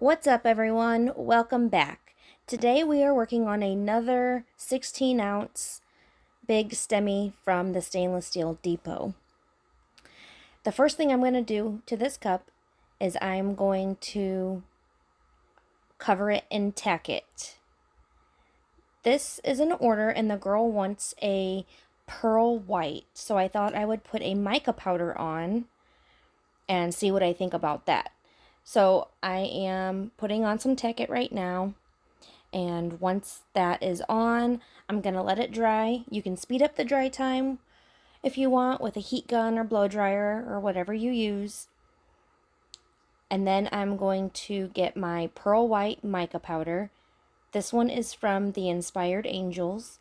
What's up, everyone? Welcome back. Today we are working on another 16-ounce big stemmy from the Stainless Steel Depot. The first thing I'm going to do to this cup is I'm going to cover it and tack it. This is an order and the girl wants a pearl white, so I thought I would put a mica powder on and see what I think about that. So I am putting on some Tack right now, and once that is on, I'm going to let it dry. You can speed up the dry time if you want with a heat gun or blow dryer or whatever you use. And then I'm going to get my pearl white mica powder. This one is from the Inspired Angels,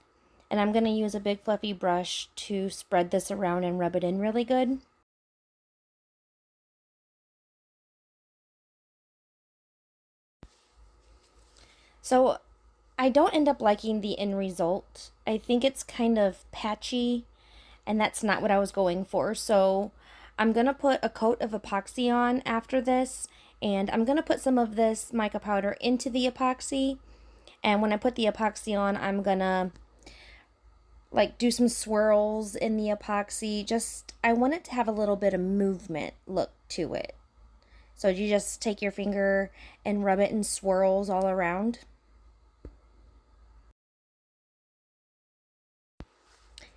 and I'm going to use a big fluffy brush to spread this around and rub it in really good. So I don't end up liking the end result. I think it's kind of patchy, and that's not what I was going for. So I'm going to put a coat of epoxy on after this, and I'm going to put some of this mica powder into the epoxy. And when I put the epoxy on, I'm going to do some swirls in the epoxy. I want it to have a little bit of movement look to it. So you just take your finger and rub it in swirls all around.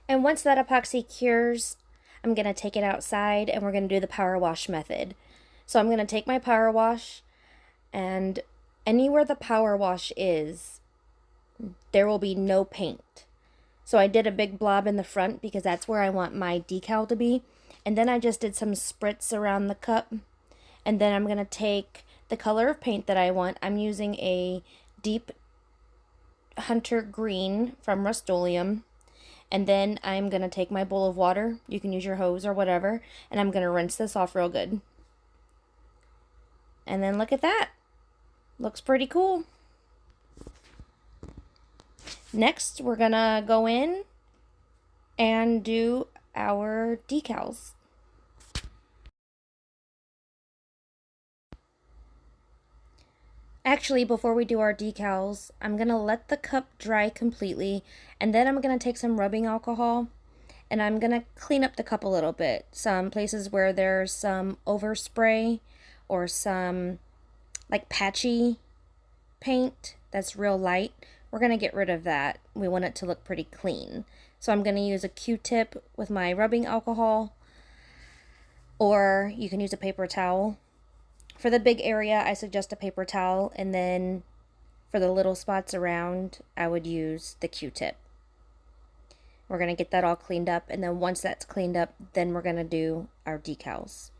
And once that epoxy cures, I'm going to take it outside and we're going to do the power wash method. So I'm going to take my power wash, and anywhere the power wash is, there will be no paint. So I did a big blob in the front because that's where I want my decal to be. And then I just did some spritz around the cup. And then I'm going to take the color of paint that I want. I'm using a deep hunter green from Rust-Oleum. And then I'm going to take my bowl of water, you can use your hose or whatever, and I'm going to rinse this off real good. And then look at that. Looks pretty cool. Next, we're going to go in and do our decals. Actually, before we do our decals, I'm going to let the cup dry completely, and then I'm going to take some rubbing alcohol, and I'm going to clean up the cup a little bit. Some places where there's some overspray or some patchy paint that's real light, we're going to get rid of that. We want it to look pretty clean. So I'm going to use a Q-tip with my rubbing alcohol, or you can use a paper towel. For the big area, I suggest a paper towel, and then for the little spots around, I would use the Q-tip. We're going to get that all cleaned up, and then once that's cleaned up, then we're going to do our decals.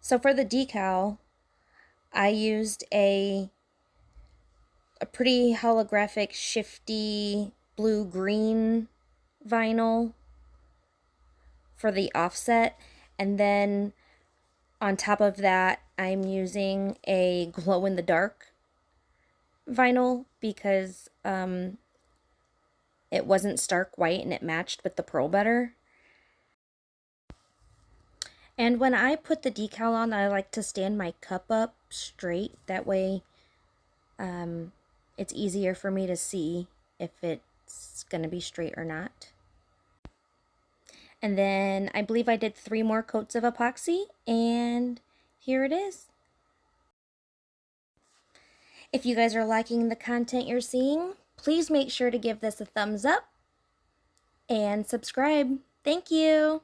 So for the decal, I used a pretty holographic, shifty blue-green vinyl for the offset. And then on top of that, I'm using a glow-in-the-dark vinyl because it wasn't stark white and it matched with the pearl better. And when I put the decal on, I like to stand my cup up straight. That way it's easier for me to see if it's going to be straight or not. And then I believe I did 3 more coats of epoxy, and here it is. If you guys are liking the content you're seeing, please make sure to give this a thumbs up and subscribe. Thank you.